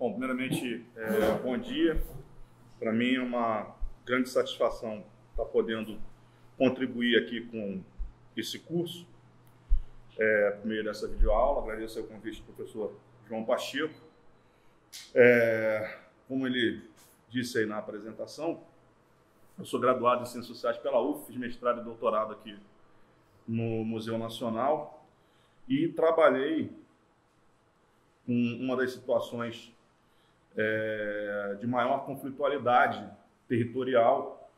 Bom, primeiramente, bom dia. Para mim é uma grande satisfação estar podendo contribuir aqui com esse curso, por meio dessa videoaula. Agradeço o convite do professor João Pacheco. Como ele disse aí na apresentação, eu sou graduado em Ciências Sociais pela UF, fiz mestrado e doutorado aqui no Museu Nacional e trabalhei com uma das situações de maior conflitualidade territorial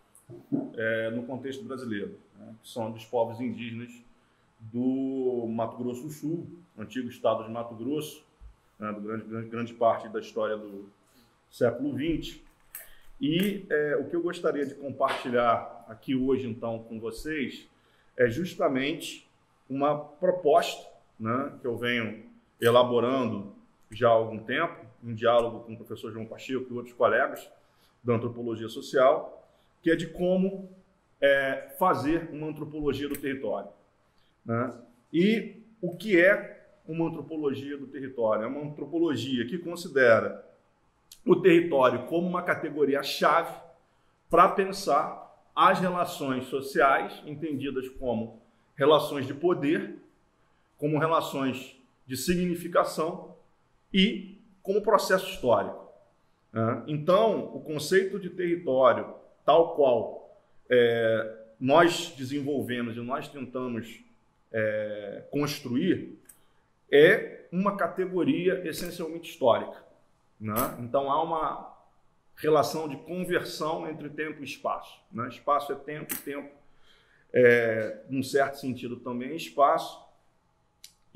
no contexto brasileiro, né, que são dos povos indígenas do Mato Grosso do Sul, antigo estado de Mato Grosso, né, grande parte da história do século XX. E o que eu gostaria de compartilhar aqui hoje, então, com vocês, é justamente uma proposta, né, que eu venho elaborando já há algum tempo, em diálogo com o professor João Pacheco e outros colegas da antropologia social, que é de como fazer uma antropologia do território, né? E o que é uma antropologia do território? É uma antropologia que considera o território como uma categoria-chave para pensar as relações sociais, entendidas como relações de poder, como relações de significação e como processo histórico. Então, o conceito de território, tal qual nós desenvolvemos e nós tentamos construir, é uma categoria essencialmente histórica, né? Então, há uma relação de conversão entre tempo e espaço, né? Espaço é tempo, tempo, num certo sentido, também é espaço.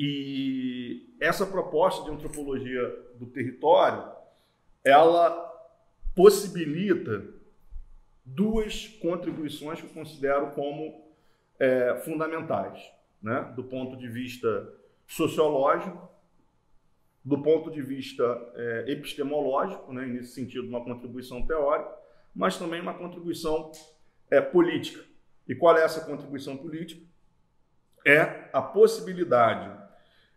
E essa proposta de antropologia do território, ela possibilita duas contribuições que eu considero como fundamentais, né? Do ponto de vista sociológico, do ponto de vista epistemológico, né? Nesse sentido, uma contribuição teórica, mas também uma contribuição política. E qual é essa contribuição política? É a possibilidade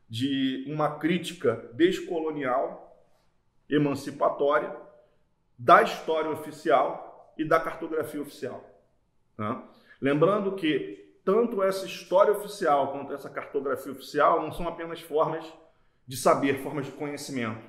de uma crítica descolonial, emancipatória, da história oficial e da cartografia oficial, né? Lembrando que tanto essa história oficial quanto essa cartografia oficial não são apenas formas de saber, formas de conhecimento.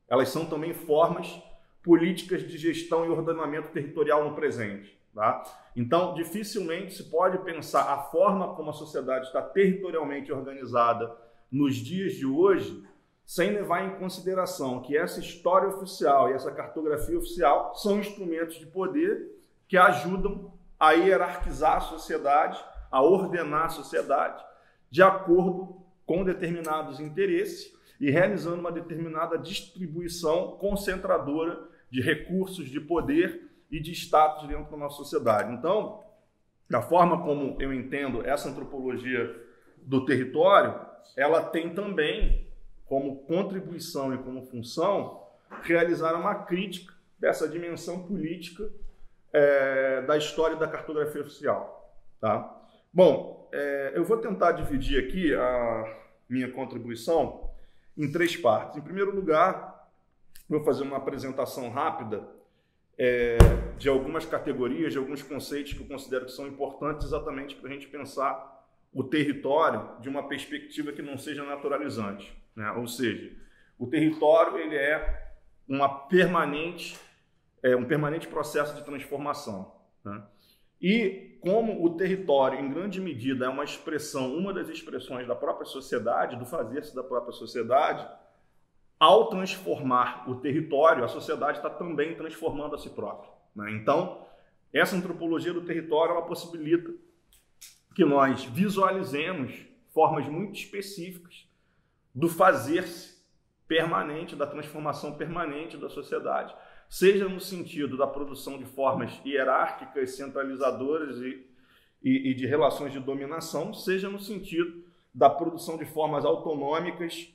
Elas são também formas políticas de gestão e ordenamento territorial no presente, tá? Então, dificilmente se pode pensar a forma como a sociedade está territorialmente organizada nos dias de hoje sem levar em consideração que essa história oficial e essa cartografia oficial são instrumentos de poder que ajudam a hierarquizar a sociedade, a ordenar a sociedade de acordo com determinados interesses e realizando uma determinada distribuição concentradora de recursos, de poder e de status dentro da nossa sociedade. Então, da forma como eu entendo essa antropologia do território, ela tem também como contribuição e como função realizar uma crítica dessa dimensão política da história da cartografia oficial, tá? Bom, eu vou tentar dividir aqui a minha contribuição em três partes. Em primeiro lugar, vou fazer uma apresentação rápida de algumas categorias, de alguns conceitos que eu considero que são importantes exatamente para a gente pensar o território de uma perspectiva que não seja naturalizante, né? Ou seja, o território ele é um permanente processo de transformação, né? E como o território, em grande medida, é uma das expressões da própria sociedade, do fazer-se da própria sociedade, ao transformar o território, a sociedade está também transformando a si própria, né? Então, essa antropologia do território ela possibilita que nós visualizemos formas muito específicas do fazer-se permanente, da transformação permanente da sociedade, seja no sentido da produção de formas hierárquicas, centralizadoras e de relações de dominação, seja no sentido da produção de formas autonômicas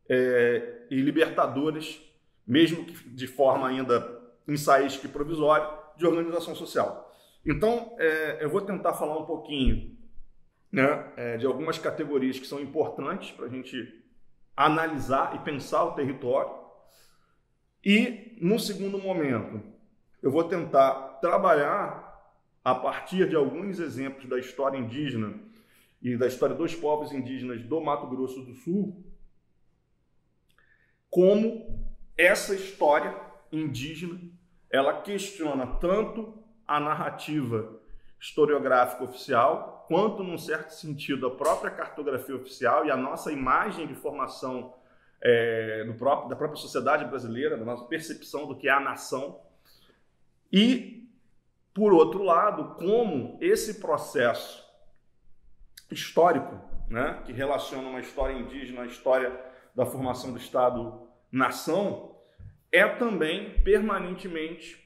e libertadoras, mesmo que de forma ainda ensaística e provisória, de organização social. Então, eu vou tentar falar um pouquinho, né, de algumas categorias que são importantes para a gente analisar e pensar o território E, no segundo momento, eu vou tentar trabalhar a partir de alguns exemplos da história indígena e da história dos povos indígenas do Mato Grosso do Sul, como essa história indígena, ela questiona tanto a narrativa historiográfica oficial, quanto, num certo sentido, a própria cartografia oficial e a nossa imagem de formação da própria sociedade brasileira, da nossa percepção do que é a nação. E, por outro lado, como esse processo histórico, né, que relaciona uma história indígena à história da formação do Estado-nação, é também permanentemente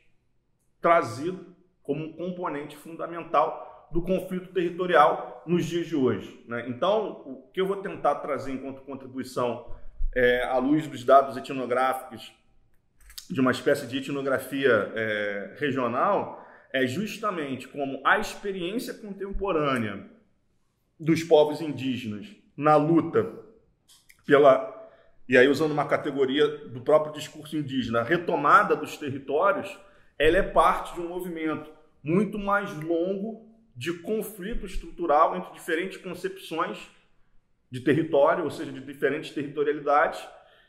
trazido como um componente fundamental do conflito territorial nos dias de hoje, né? Então, o que eu vou tentar trazer enquanto contribuição à luz dos dados etnográficos de uma espécie de etnografia regional é justamente como a experiência contemporânea dos povos indígenas na luta e aí usando uma categoria do próprio discurso indígena, a retomada dos territórios, ela é parte de um movimento muito mais longo de conflito estrutural entre diferentes concepções de território, ou seja, de diferentes territorialidades,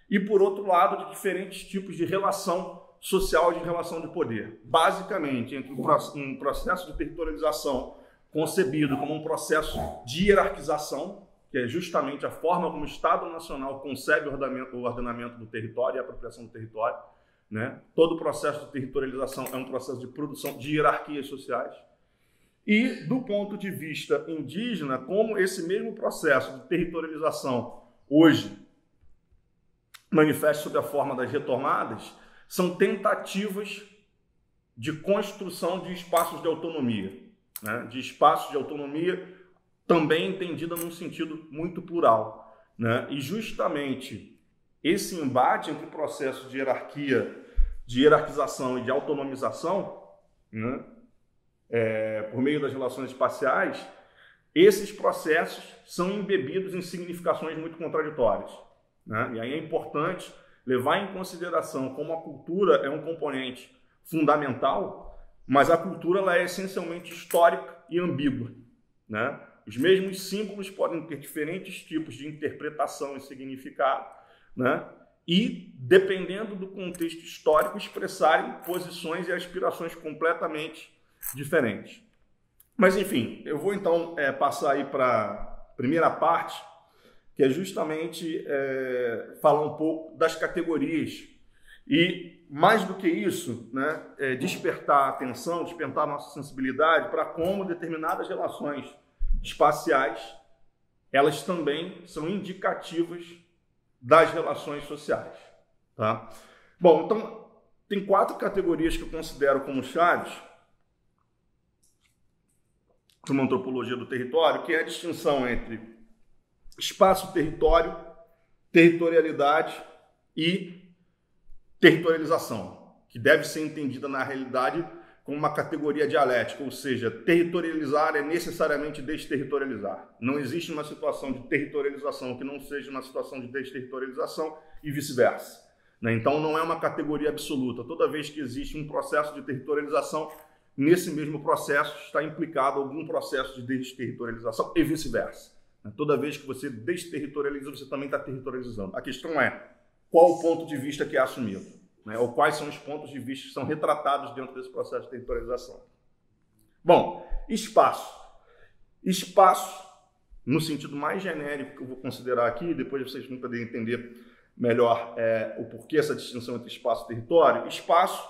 e, por outro lado, de diferentes tipos de relação social, de relação de poder. Basicamente, entre um processo de territorialização concebido como um processo de hierarquização, que é justamente a forma como o Estado Nacional concebe o ordenamento do território e a apropriação do território, né? Todo o processo de territorialização é um processo de produção de hierarquias sociais. E, do ponto de vista indígena, como esse mesmo processo de territorialização hoje manifesta sob a forma das retomadas, são tentativas de construção de espaços de autonomia, né? De espaços de autonomia também entendida num sentido muito plural, né? E justamente esse embate entre o processo de hierarquização e de autonomização, né? Por meio das relações espaciais, esses processos são embebidos em significações muito contraditórias, né? E aí é importante levar em consideração como a cultura é um componente fundamental, mas a cultura ela é essencialmente histórica e ambígua, né? Os mesmos símbolos podem ter diferentes tipos de interpretação e significado, né? E, dependendo do contexto histórico, expressarem posições e aspirações completamente diferentes. Mas, enfim, eu vou então passar aí para a primeira parte, que é justamente falar um pouco das categorias. E, mais do que isso, né, despertar a atenção, despertar a nossa sensibilidade para como determinadas relações espaciais, elas também são indicativas das relações sociais, tá? Bom, então, tem 4 categorias que eu considero como chaves para uma antropologia do território, que é a distinção entre espaço-território, territorialidade e territorialização, que deve ser entendida na realidade como uma categoria dialética, ou seja, territorializar é necessariamente desterritorializar. Não existe uma situação de territorialização que não seja uma situação de desterritorialização e vice-versa, né? Então não é uma categoria absoluta. Toda vez que existe um processo de territorialização, nesse mesmo processo está implicado algum processo de desterritorialização e vice-versa. Toda vez que você desterritorializa, você também está territorializando. A questão é qual o ponto de vista que é assumido, né? Ou quais são os pontos de vista que são retratados dentro desse processo de territorialização. Bom, espaço. Espaço, no sentido mais genérico que eu vou considerar aqui, depois vocês vão poder entender melhor o porquê essa distinção entre espaço e território. Espaço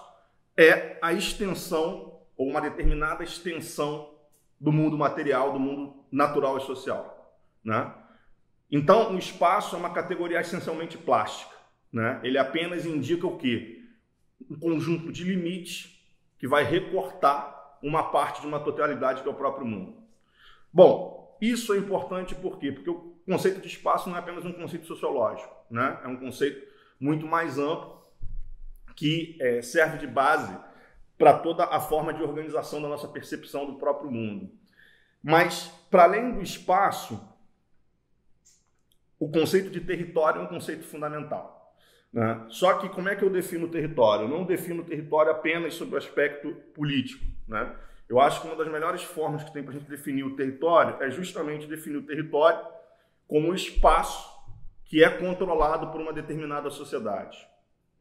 é a extensão ou uma determinada extensão do mundo material, do mundo natural e social, né? Então, o espaço é uma categoria essencialmente plástica, né? Ele apenas indica o quê? Um conjunto de limites que vai recortar uma parte de uma totalidade que é o próprio mundo. Bom, isso é importante por quê? Porque o conceito de espaço não é apenas um conceito sociológico, né? É um conceito muito mais amplo que serve de base para toda a forma de organização da nossa percepção do próprio mundo. Mas, para além do espaço, o conceito de território é um conceito fundamental. né? Só que como é que eu defino o território? Eu não defino o território apenas sob o aspecto político, né? Eu acho que uma das melhores formas que tem para a gente definir o território é justamente definir o território como um espaço que é controlado por uma determinada sociedade.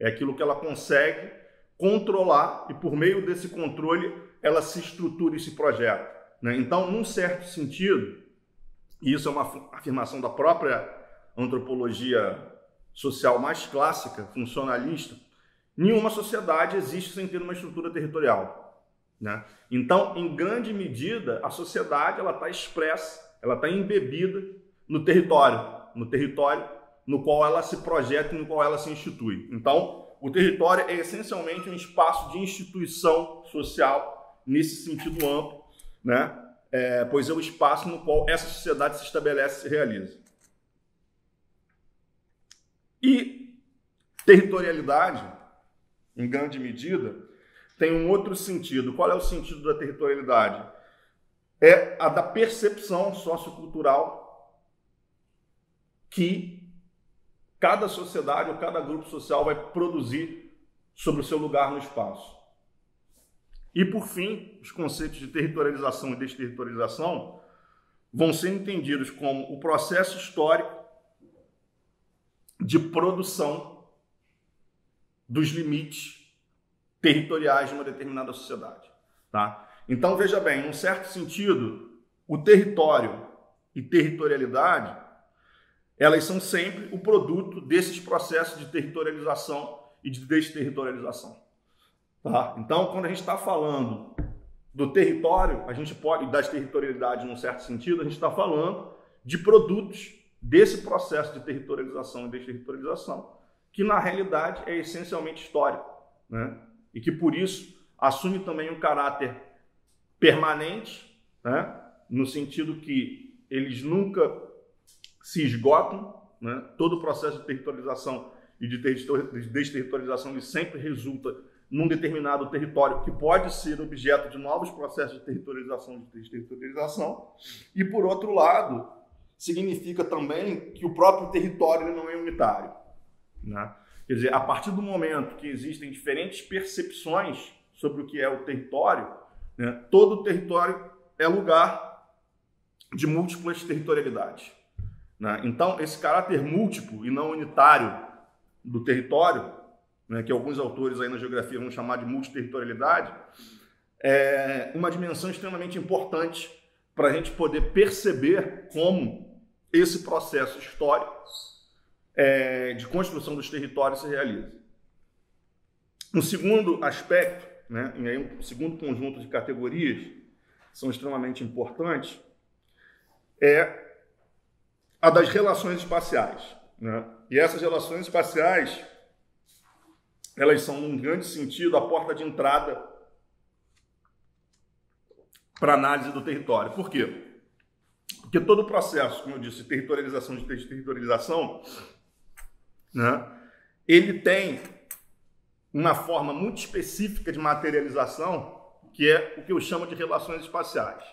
É aquilo que ela consegue controlar e, por meio desse controle, ela se estrutura e se projeta, né? Então, num certo sentido, e isso é uma afirmação da própria antropologia social mais clássica, funcionalista, nenhuma sociedade existe sem ter uma estrutura territorial, né? Então, em grande medida, a sociedade ela está expressa, ela está embebida no território no qual ela se projeta e no qual ela se institui. Então, o território é essencialmente um espaço de instituição social nesse sentido amplo, né? Pois é o espaço no qual essa sociedade se estabelece e se realiza. E territorialidade, em grande medida, tem um outro sentido. Qual é o sentido da territorialidade? É a da percepção sociocultural que cada sociedade ou cada grupo social vai produzir sobre o seu lugar no espaço. E, por fim, os conceitos de territorialização e desterritorialização vão ser entendidos como o processo histórico de produção dos limites territoriais de uma determinada sociedade, tá? Então, veja bem, num certo sentido, o território e territorialidade, elas são sempre o produto desses processos de territorialização e de desterritorialização, tá? Então, quando a gente está falando do território, a gente pode, das territorialidades num certo sentido, a gente está falando de produtos desse processo de territorialização e desterritorialização, que na realidade é essencialmente histórico, né? E que por isso assume também um caráter permanente, né? No sentido que eles nunca se esgotam, né? Todo o processo de territorialização e de desterritorialização ele sempre resulta num determinado território que pode ser objeto de novos processos de territorialização e de desterritorialização. E, por outro lado, significa também que o próprio território ele não é unitário, né? Quer dizer, a partir do momento que existem diferentes percepções sobre o que é o território, né, todo o território é lugar de múltiplas territorialidades, né? Então, esse caráter múltiplo e não unitário do território, né, que alguns autores aí na geografia vão chamar de multiterritorialidade, é uma dimensão extremamente importante para a gente poder perceber como esse processo histórico de construção dos territórios se realiza. Um segundo aspecto, né, e aí um segundo conjunto de categorias que são extremamente importantes, é a das relações espaciais, né? E essas relações espaciais, elas são, num grande sentido, a porta de entrada para a análise do território. Por quê? Porque todo o processo, como eu disse, de territorialização e desterritorialização, né, ele tem uma forma muito específica de materialização, que é o que eu chamo de relações espaciais,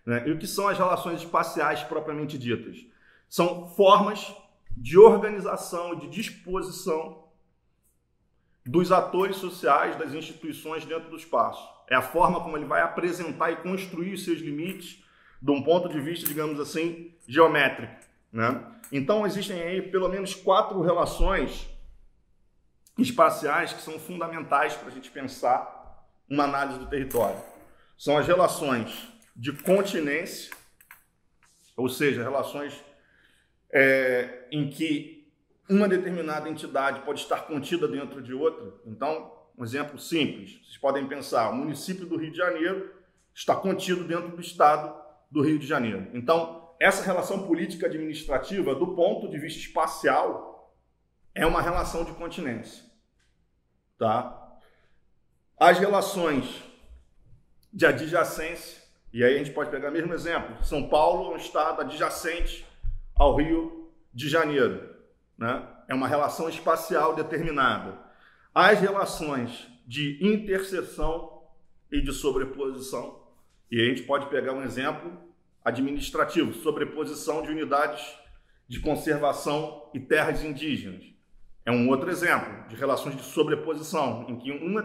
né? E o que são as relações espaciais propriamente ditas? São formas de organização e de disposição dos atores sociais, das instituições dentro do espaço. É a forma como ele vai apresentar e construir os seus limites de um ponto de vista, digamos assim, geométrico, né? Então, existem aí pelo menos 4 relações espaciais que são fundamentais para a gente pensar uma análise do território. São as relações de continência, ou seja, relações em que uma determinada entidade pode estar contida dentro de outra. Então, um exemplo simples, vocês podem pensar, o município do Rio de Janeiro está contido dentro do estado do Rio de Janeiro. Então, essa relação política administrativa, do ponto de vista espacial, é uma relação de continência, tá? As relações de adjacência, e aí a gente pode pegar o mesmo exemplo, São Paulo é um estado adjacente ao Rio de Janeiro, né? É uma relação espacial determinada. As relações de interseção e de sobreposição, e a gente pode pegar um exemplo administrativo, sobreposição de unidades de conservação e terras indígenas. é um outro exemplo de relações de sobreposição, em que um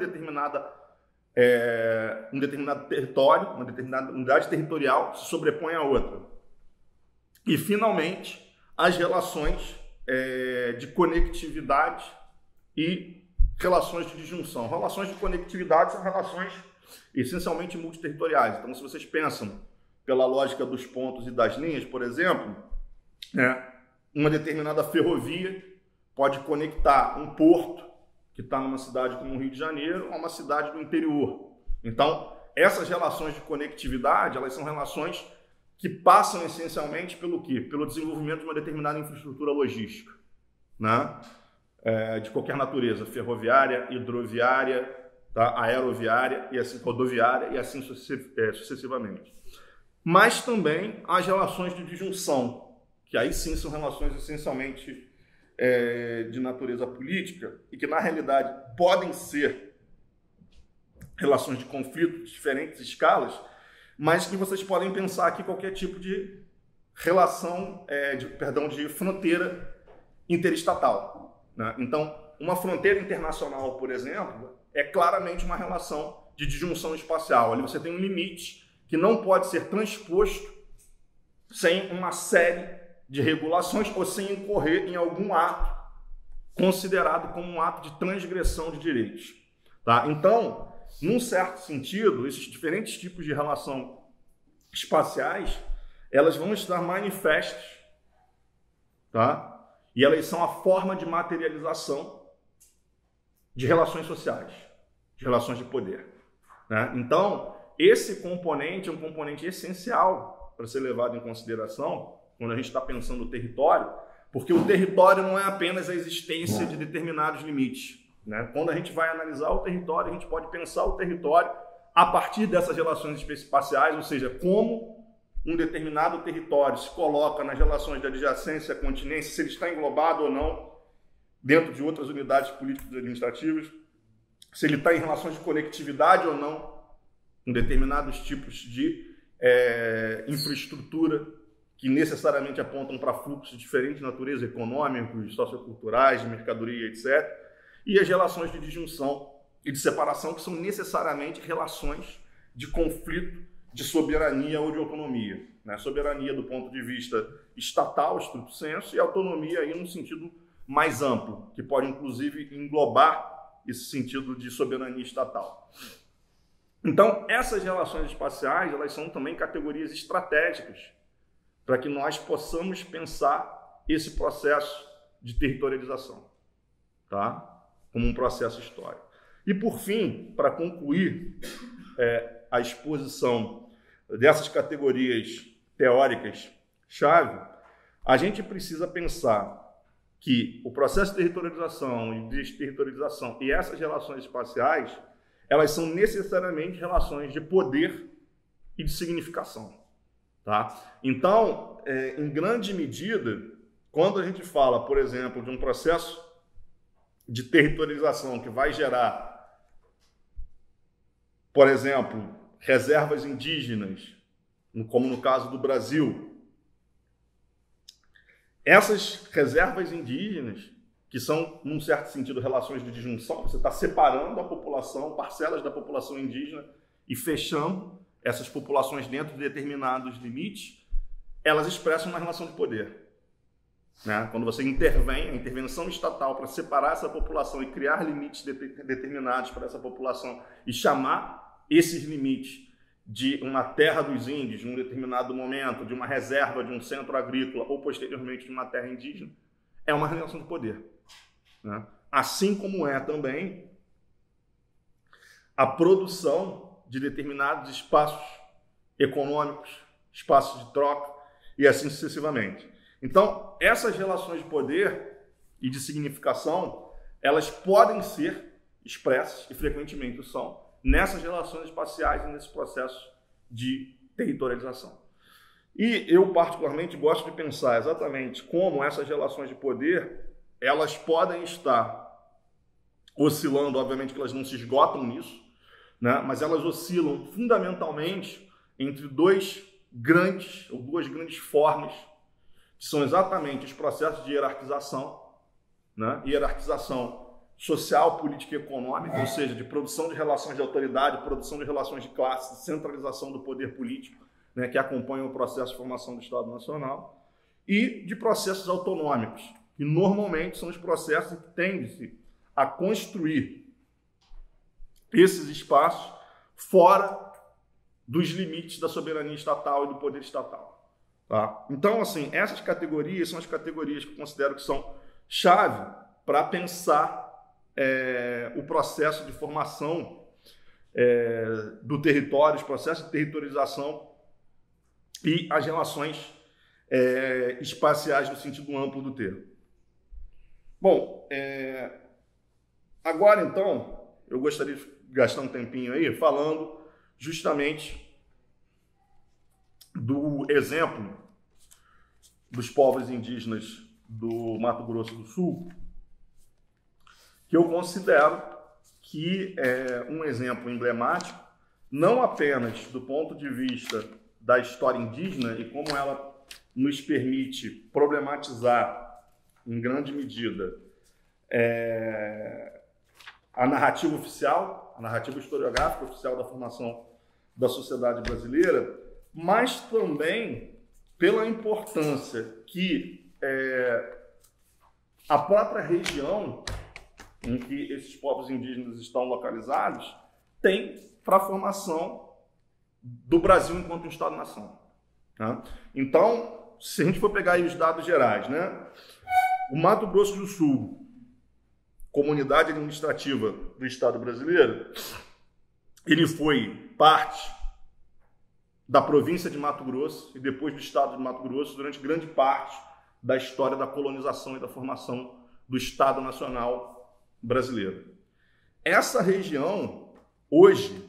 determinado território, uma determinada unidade territorial se sobrepõe à outra. E, finalmente, as relações de conectividade e relações de disjunção. Relações de conectividade são relações essencialmente multiterritoriais. Então, se vocês pensam pela lógica dos pontos e das linhas, por exemplo, uma determinada ferrovia pode conectar um porto que está numa cidade como o Rio de Janeiro a uma cidade do interior. Então, essas relações de conectividade, elas são relações que passam essencialmente pelo quê? Pelo desenvolvimento de uma determinada infraestrutura logística, né? De qualquer natureza, ferroviária, hidroviária, tá? Aeroviária, e assim, rodoviária e assim sucessivamente. Mas também as relações de disjunção, que aí sim são relações essencialmente de natureza política e que, na realidade, podem ser relações de conflito de diferentes escalas, mas que vocês podem pensar aqui qualquer tipo de relação, de fronteira interestatal, né? Então, uma fronteira internacional, por exemplo, é claramente uma relação de disjunção espacial. Ali você tem um limite que não pode ser transposto sem uma série de regulações ou sem incorrer em algum ato considerado como um ato de transgressão de direitos, tá? Então, num certo sentido, esses diferentes tipos de relação espaciais, elas vão estar manifestas, tá? E elas são a forma de materialização de relações sociais, de relações de poder, né? Então, esse componente é um componente essencial para ser levado em consideração quando a gente está pensando no território, porque o território não é apenas a existência de determinados limites, né? Quando a gente vai analisar o território, a gente pode pensar o território a partir dessas relações espaciais, ou seja, como um determinado território se coloca nas relações de adjacência, continência, se ele está englobado ou não dentro de outras unidades políticas e administrativas, se ele está em relações de conectividade ou não com determinados tipos de infraestrutura que necessariamente apontam para fluxos de diferentes natureza, econômicos, socioculturais, de mercadoria, etc. E as relações de disjunção e de separação, que são necessariamente relações de conflito, de soberania ou de autonomia, né? Soberania do ponto de vista estatal, estricto sensu, e autonomia aí no sentido mais amplo, que pode inclusive englobar esse sentido de soberania estatal. Então, essas relações espaciais, elas são também categorias estratégicas para que nós possamos pensar esse processo de territorialização, tá? Como um processo histórico. E, por fim, para concluir a exposição dessas categorias teóricas-chave, a gente precisa pensar que o processo de territorialização e desterritorialização e essas relações espaciais, elas são necessariamente relações de poder e de significação, tá? Então, em grande medida, quando a gente fala, por exemplo, de um processo de territorialização que vai gerar, por exemplo, reservas indígenas, como no caso do Brasil, essas reservas indígenas, que são, num certo sentido, relações de disjunção, você está separando a população, parcelas da população indígena e fechando essas populações dentro de determinados limites, elas expressam uma relação de poder, né? Quando você intervém, a intervenção estatal para separar essa população e criar limites determinados para essa população e chamar esses limites de uma terra dos índios, num determinado momento, de uma reserva, de um centro agrícola ou posteriormente de uma terra indígena, é uma relação de poder, né? Assim como é também a produção de determinados espaços econômicos, espaços de troca e assim sucessivamente. Então, essas relações de poder e de significação, elas podem ser expressas, e frequentemente são, nessas relações espaciais e nesse processo de territorialização. E eu, particularmente, gosto de pensar exatamente como essas relações de poder, elas podem estar oscilando, obviamente que elas não se esgotam nisso, né? Mas elas oscilam fundamentalmente entre duas grandes formas, que são exatamente os processos de hierarquização né? Hierarquização social, política e econômica, ou seja, de produção de relações de autoridade, produção de relações de classe, centralização do poder político, né, que acompanham o processo de formação do Estado Nacional, e de processos autonômicos, que normalmente são os processos que tendem-se a construir esses espaços fora dos limites da soberania estatal e do poder estatal. Tá? Então, assim, essas categorias são as categorias que eu considero que são chave para pensar o processo de formação do território, os processos de territorialização e as relações espaciais no sentido amplo do termo. Bom, agora então, eu gostaria de gastar um tempinho aí falando justamente do exemplo dos povos indígenas do Mato Grosso do Sul, que eu considero que é um exemplo emblemático, não apenas do ponto de vista da história indígena e como ela nos permite problematizar, em grande medida, a narrativa oficial, a narrativa historiográfica oficial da formação da sociedade brasileira, mas também pela importância que a própria região em que esses povos indígenas estão localizados tem para a formação do Brasil enquanto Estado-nação. Tá? Então, se a gente for pegar aí os dados gerais, né? O Mato Grosso do Sul, comunidade administrativa do Estado brasileiro, ele foi parte da província de Mato Grosso e depois do Estado de Mato Grosso durante grande parte da história da colonização e da formação do Estado Nacional brasileiro. Essa região, hoje,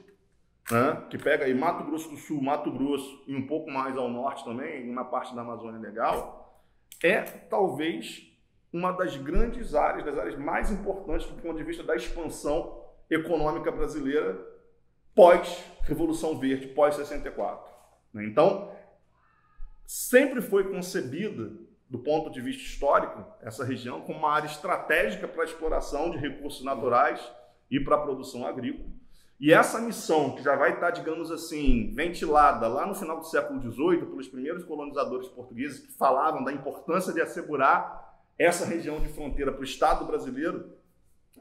né, que pega aí Mato Grosso do Sul, Mato Grosso e um pouco mais ao norte também, uma parte da Amazônia Legal, é talvez uma das grandes áreas, das áreas mais importantes do ponto de vista da expansão econômica brasileira pós-Revolução Verde, pós-64. Então, sempre foi concebida, do ponto de vista histórico, essa região como uma área estratégica para a exploração de recursos naturais e para a produção agrícola. E essa missão, que já vai estar, digamos assim, ventilada lá no final do século XVIII pelos primeiros colonizadores portugueses que falavam da importância de assegurar essa região de fronteira para o Estado brasileiro,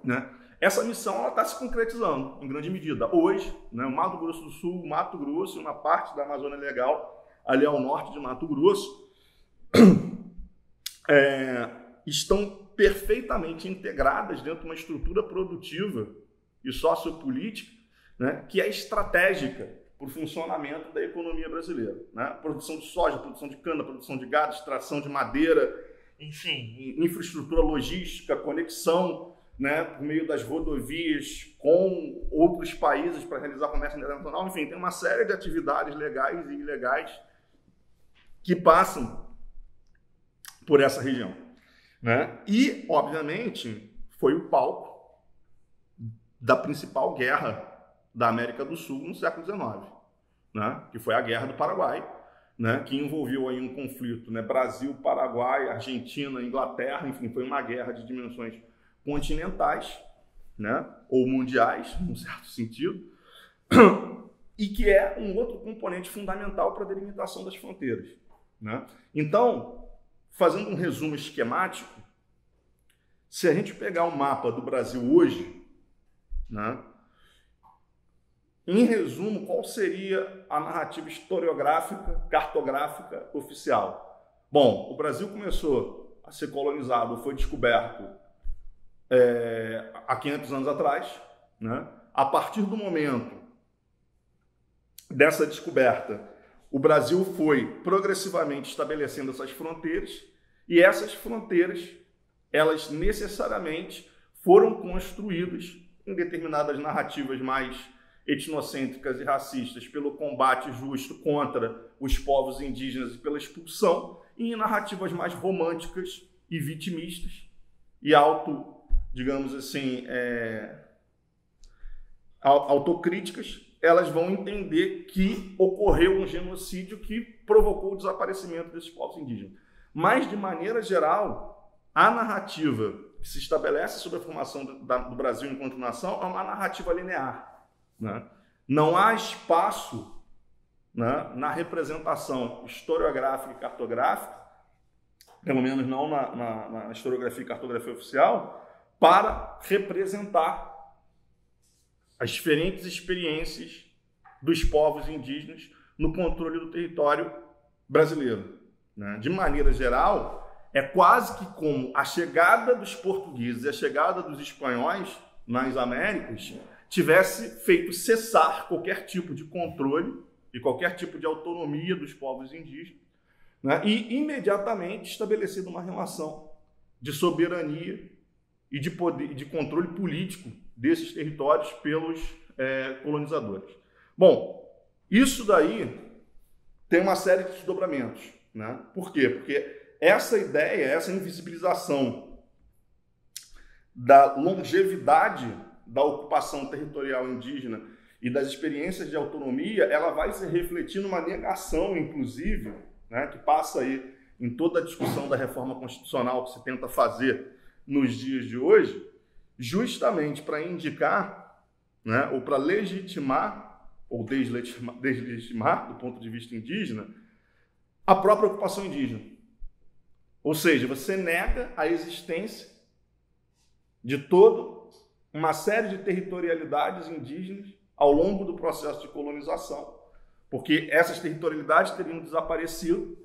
né? Essa missão está se concretizando, em grande medida. Hoje, né, o Mato Grosso do Sul, Mato Grosso e uma parte da Amazônia Legal, ali ao norte de Mato Grosso, estão perfeitamente integradas dentro de uma estrutura produtiva e sociopolítica, né, que é estratégica para o funcionamento da economia brasileira. Né? Produção de soja, produção de cana, produção de gado, extração de madeira, enfim, infraestrutura logística, conexão, né, por meio das rodovias com outros países para realizar comércio internacional. Enfim, tem uma série de atividades legais e ilegais que passam por essa região. Né? E, obviamente, foi o palco da principal guerra da América do Sul no século XIX, né? Que foi a Guerra do Paraguai, né? Que envolveu aí um conflito, né? Brasil, Paraguai, Argentina, Inglaterra, enfim, foi uma guerra de dimensões continentais, né? Ou mundiais, num certo sentido, e que é um outro componente fundamental para a delimitação das fronteiras. Né? Então, fazendo um resumo esquemático, se a gente pegar o mapa do Brasil hoje, né, em resumo, qual seria a narrativa historiográfica, cartográfica oficial? Bom, o Brasil começou a ser colonizado, foi descoberto há 500 anos atrás. Né? A partir do momento dessa descoberta, o Brasil foi progressivamente estabelecendo essas fronteiras, e essas fronteiras, elas necessariamente foram construídas em determinadas narrativas mais etnocêntricas e racistas pelo combate justo contra os povos indígenas e pela expulsão, e em narrativas mais românticas e vitimistas e digamos assim, autocríticas. Elas vão entender que ocorreu um genocídio que provocou o desaparecimento desses povos indígenas. Mas, de maneira geral, a narrativa que se estabelece sobre a formação do Brasil enquanto nação é uma narrativa linear, né? Não há espaço, né, na representação historiográfica e cartográfica, pelo menos não na historiografia e cartografia oficial, para representar as diferentes experiências dos povos indígenas no controle do território brasileiro, né? De maneira geral, é quase que como a chegada dos portugueses e a chegada dos espanhóis nas Américas tivesse feito cessar qualquer tipo de controle e qualquer tipo de autonomia dos povos indígenas, né? E imediatamente estabelecido uma relação de soberania e de poder, de controle político desses territórios pelos colonizadores. Bom, isso daí tem uma série de desdobramentos, né? Por quê? Porque essa ideia, essa invisibilização da longevidade da ocupação territorial indígena e das experiências de autonomia, ela vai se refletir numa negação, inclusive, né, que passa aí em toda a discussão da reforma constitucional que se tenta fazer nos dias de hoje, justamente para indicar, né, ou para legitimar, ou deslegitimar, do ponto de vista indígena, a própria ocupação indígena. Ou seja, você nega a existência de toda uma série de territorialidades indígenas ao longo do processo de colonização, porque essas territorialidades teriam desaparecido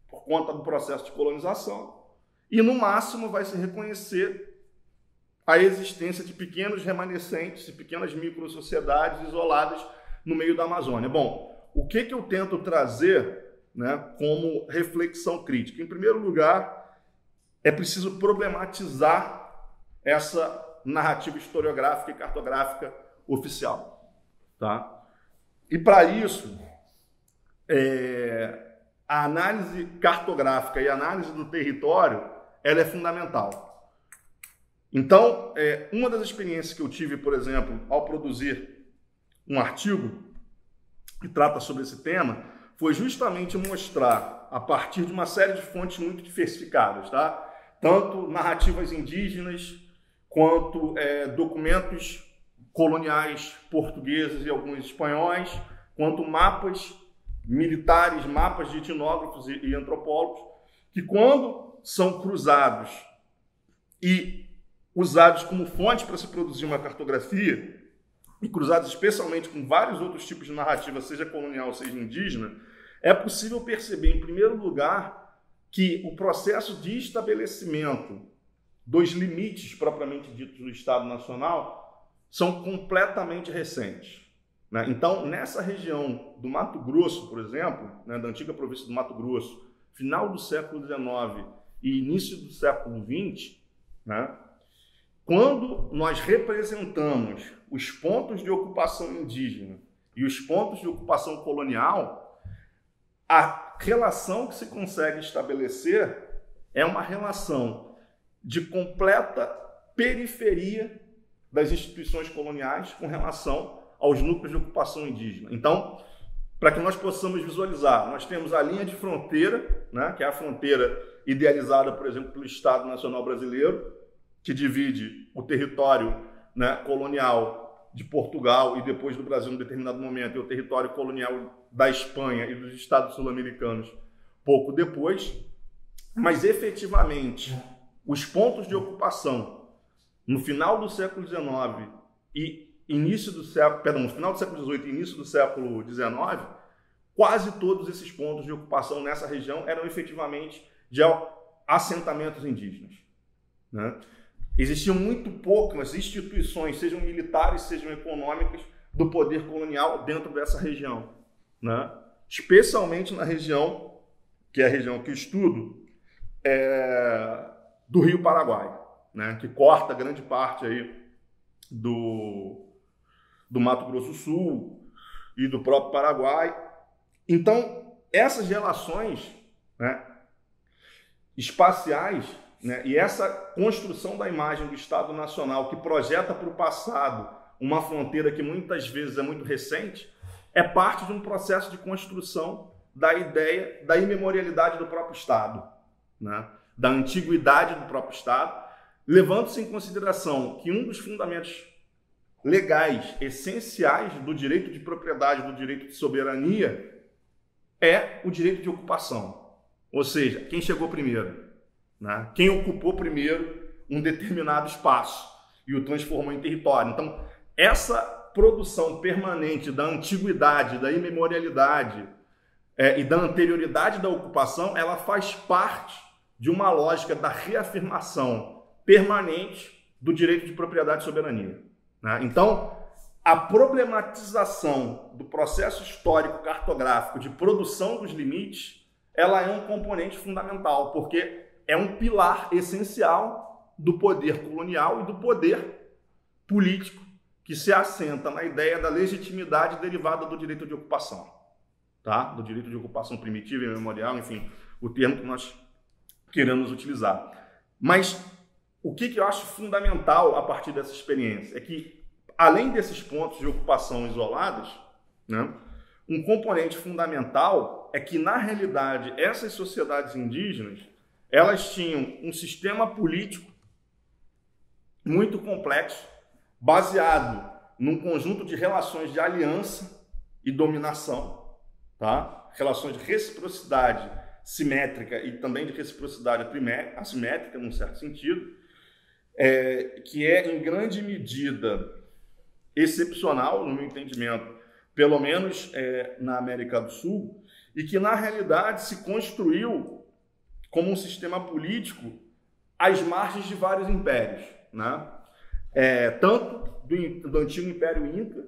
por conta do processo de colonização e, no máximo, vai se reconhecer a existência de pequenos remanescentes, de pequenas microsociedades isoladas no meio da Amazônia. Bom, o que eu tento trazer, né, como reflexão crítica? Em primeiro lugar, é preciso problematizar essa narrativa historiográfica e cartográfica oficial, tá? E para isso, a análise cartográfica e a análise do território, ela é fundamental. Então, uma das experiências que eu tive, por exemplo, ao produzir um artigo que trata sobre esse tema, foi justamente mostrar, a partir de uma série de fontes muito diversificadas, tá? Tanto narrativas indígenas, quanto documentos coloniais portugueses e alguns espanhóis, quanto mapas militares, mapas de etnógrafos e antropólogos, que quando são cruzados e usados como fonte para se produzir uma cartografia, e cruzados especialmente com vários outros tipos de narrativa, seja colonial, seja indígena, é possível perceber, em primeiro lugar, que o processo de estabelecimento dos limites propriamente ditos do Estado Nacional são completamente recentes, né? Então, nessa região do Mato Grosso, por exemplo, né, da antiga província do Mato Grosso, final do século XIX e início do século XX, né, quando nós representamos os pontos de ocupação indígena e os pontos de ocupação colonial, a relação que se consegue estabelecer é uma relação de completa periferia das instituições coloniais com relação aos núcleos de ocupação indígena. Então, para que nós possamos visualizar, nós temos a linha de fronteira, né, que é a fronteira idealizada, por exemplo, pelo Estado Nacional Brasileiro, que divide o território, né, colonial de Portugal e depois do Brasil, em um determinado momento, e o território colonial da Espanha e dos Estados sul-americanos pouco depois. Mas, efetivamente, os pontos de ocupação no final do século XIX e no final do século XVIII e início do século XIX, quase todos esses pontos de ocupação nessa região eram efetivamente de assentamentos indígenas, né? Existiam muito poucas instituições, sejam militares, sejam econômicas, do poder colonial dentro dessa região, né? Especialmente na região, que é a região que eu estudo, do Rio Paraguai, né? Que corta grande parte aí do Mato Grosso do Sul e do próprio Paraguai. Então, essas relações, né, espaciais, né, e essa construção da imagem do Estado Nacional que projeta para o passado uma fronteira que muitas vezes é muito recente, é parte de um processo de construção da ideia da imemorialidade do próprio Estado, né, da antiguidade do próprio Estado, levando-se em consideração que um dos fundamentos legais essenciais do direito de propriedade, do direito de soberania, é o direito de ocupação. Ou seja, quem chegou primeiro, né? Quem ocupou primeiro um determinado espaço e o transformou em território. Então, essa produção permanente da antiguidade, da imemorialidade e da anterioridade da ocupação, ela faz parte de uma lógica da reafirmação permanente do direito de propriedade e soberania, né? Então, a problematização do processo histórico cartográfico de produção dos limites, ela é um componente fundamental, porque é um pilar essencial do poder colonial e do poder político que se assenta na ideia da legitimidade derivada do direito de ocupação, tá? Do direito de ocupação primitiva e memorial, enfim, o termo que nós queremos utilizar. Mas o que eu acho fundamental a partir dessa experiência é que, além desses pontos de ocupação isolados, né, um componente fundamental é que, na realidade, essas sociedades indígenas, elas tinham um sistema político muito complexo, baseado num conjunto de relações de aliança e dominação, tá? Relações de reciprocidade simétrica e também de reciprocidade assimétrica, num certo sentido, que é, em grande medida, excepcional, no meu entendimento, pelo menos na América do Sul, e que, na realidade, se construiu como um sistema político às margens de vários impérios, né? Tanto do antigo Império Inca,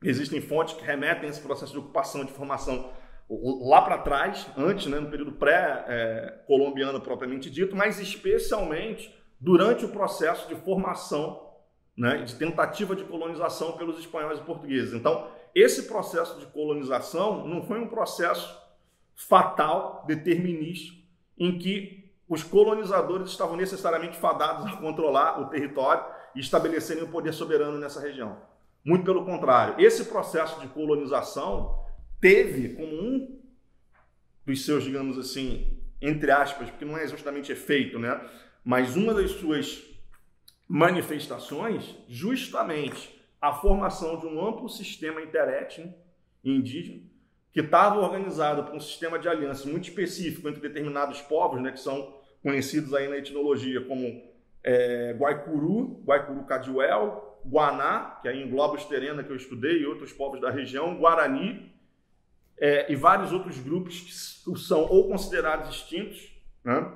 existem fontes que remetem a esse processo de ocupação e de formação lá para trás, antes, né, no período pré-colombiano propriamente dito, mas especialmente durante o processo de formação, né, de tentativa de colonização pelos espanhóis e portugueses. Então, esse processo de colonização não foi um processo fatal, determinístico, em que os colonizadores estavam necessariamente fadados a controlar o território e estabelecerem o poder soberano nessa região. Muito pelo contrário, esse processo de colonização teve como um dos seus, digamos assim, entre aspas, porque não é justamente efeito, né? Mas uma das suas manifestações, justamente a formação de um amplo sistema interétnico indígena, que estava organizado por um sistema de aliança muito específico entre determinados povos, né, que são conhecidos aí na etnologia como Guaicuru, Guaicuru-Cadiuel, Guaná, que aí engloba os Terena que eu estudei, e outros povos da região, Guarani, e vários outros grupos que são ou considerados extintos, né,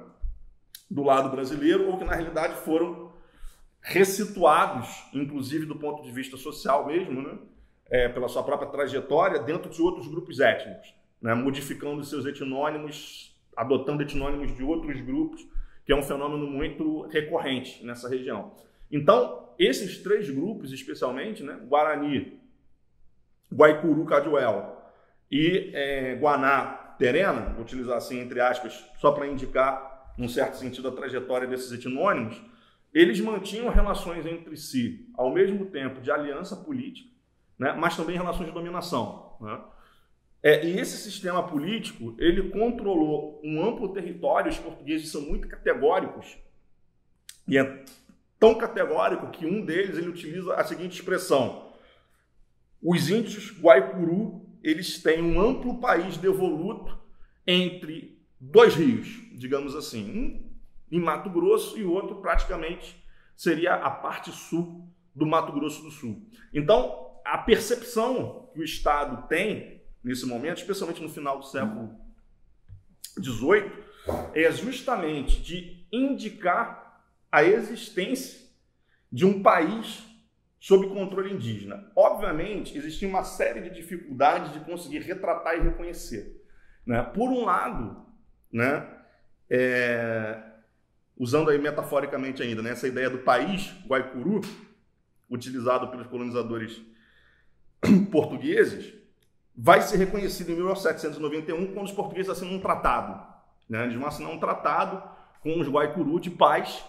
do lado brasileiro, ou que na realidade foram ressituados, inclusive do ponto de vista social mesmo, né, pela sua própria trajetória, dentro de outros grupos étnicos, né, modificando seus etnônimos, adotando etnônimos de outros grupos, que é um fenômeno muito recorrente nessa região. Então, esses três grupos, especialmente, né, Guarani, Guaicuru, Cadiuel e Guaná, Terena, vou utilizar assim entre aspas, só para indicar, num certo sentido, a trajetória desses etnônimos, eles mantinham relações entre si, ao mesmo tempo de aliança política, né, mas também relações de dominação, né? E esse sistema político, ele controlou um amplo território. Os portugueses são muito categóricos, e é tão categórico que um deles ele utiliza a seguinte expressão: os índios Guaicuru, eles têm um amplo país devoluto entre dois rios, digamos assim, um em Mato Grosso e o outro praticamente seria a parte sul do Mato Grosso do Sul. Então, a percepção que o Estado tem nesse momento, especialmente no final do século XVIII, é justamente de indicar a existência de um país sob controle indígena. Obviamente, existia uma série de dificuldades de conseguir retratar e reconhecer, né? Por um lado, né, usando aí metaforicamente ainda, né, essa ideia do país Guaicuru, utilizado pelos colonizadores portugueses, vai ser reconhecido em 1791, quando os portugueses assinam um tratado, né? Eles vão assinar um tratado com os Guaicuru de paz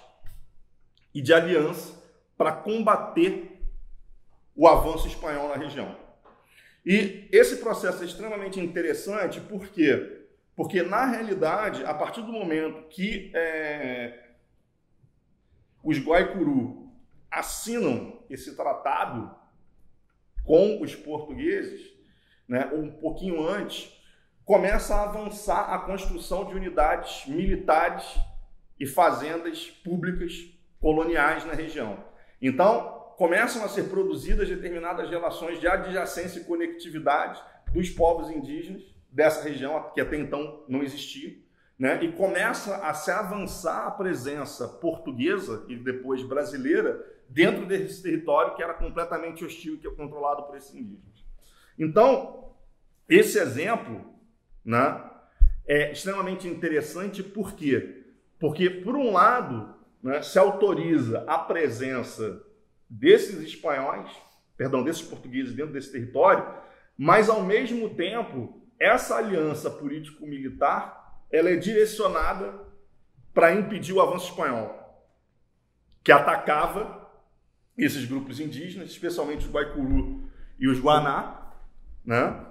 e de aliança para combater o avanço espanhol na região. E esse processo é extremamente interessante, por quê? Porque, na realidade, a partir do momento que os Guaicurú assinam esse tratado com os portugueses, né, um pouquinho antes, começa a avançar a construção de unidades militares e fazendas públicas coloniais na região. Então, começam a ser produzidas determinadas relações de adjacência e conectividade dos povos indígenas dessa região, que até então não existia, né? E começa a se avançar a presença portuguesa e depois brasileira dentro desse território que era completamente hostil e que é controlado por esses indígenas. Então, esse exemplo, né, é extremamente interessante. Por quê? Porque, por um lado, né, se autoriza a presença desses espanhóis, desses portugueses dentro desse território, mas, ao mesmo tempo, essa aliança político-militar ela é direcionada para impedir o avanço espanhol, que atacava esses grupos indígenas, especialmente os Guaicurú e os Guaná, né?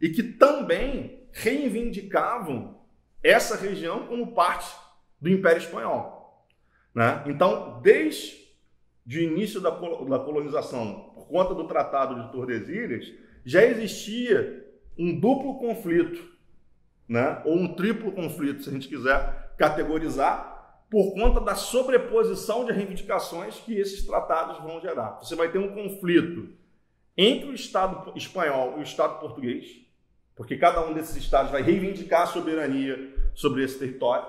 E que também reivindicavam essa região como parte do Império Espanhol, né? Então, desde o início da colonização, por conta do Tratado de Tordesilhas, já existia um duplo conflito, né? Ou um triplo conflito, se a gente quiser categorizar, por conta da sobreposição de reivindicações que esses tratados vão gerar. Você vai ter um conflito entre o Estado espanhol e o Estado português, porque cada um desses estados vai reivindicar a soberania sobre esse território.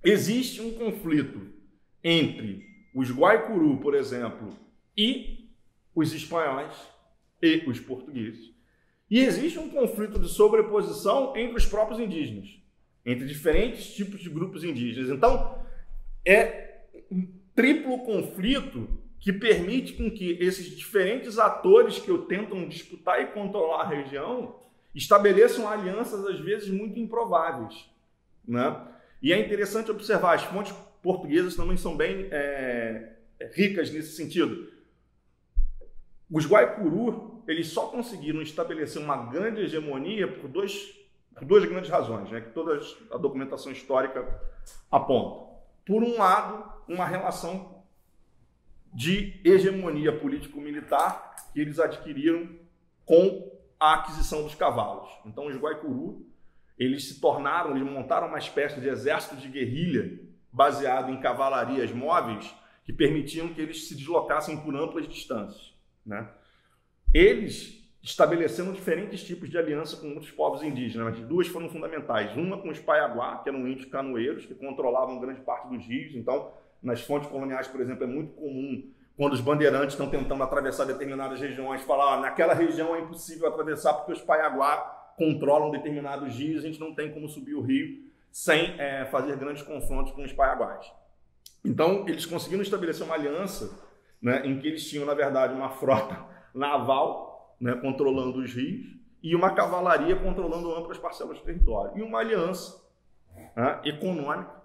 Existe um conflito entre os Guaicurú, por exemplo, e os espanhóis e os portugueses. E existe um conflito de sobreposição entre os próprios indígenas, entre diferentes tipos de grupos indígenas. Então, é um triplo conflito que permite com que esses diferentes atores que tentam disputar e controlar a região estabeleçam alianças, às vezes, muito improváveis, né? E é interessante observar, as fontes portuguesas também são bem ricas nesse sentido. Os Guaicurú, eles só conseguiram estabelecer uma grande hegemonia por duas grandes razões, né, que toda a documentação histórica aponta. Por um lado, uma relação de hegemonia político-militar que eles adquiriram com a aquisição dos cavalos. Então, os Guaicurú, eles montaram uma espécie de exército de guerrilha baseado em cavalarias móveis que permitiam que eles se deslocassem por amplas distâncias, né? Eles estabeleceram diferentes tipos de aliança com outros povos indígenas, mas duas foram fundamentais. Uma com os Paiaguá, que eram índios canoeiros, que controlavam grande parte dos rios. Então, nas fontes coloniais, por exemplo, é muito comum, quando os bandeirantes estão tentando atravessar determinadas regiões, falar, naquela região é impossível atravessar porque os Paiaguá controlam determinados rios, a gente não tem como subir o rio sem fazer grandes confrontos com os Paiaguás. Então, eles conseguiram estabelecer uma aliança, né, em que eles tinham, na verdade, uma frota naval, né, controlando os rios, e uma cavalaria controlando amplas parcelas do território. E uma aliança, né, econômica,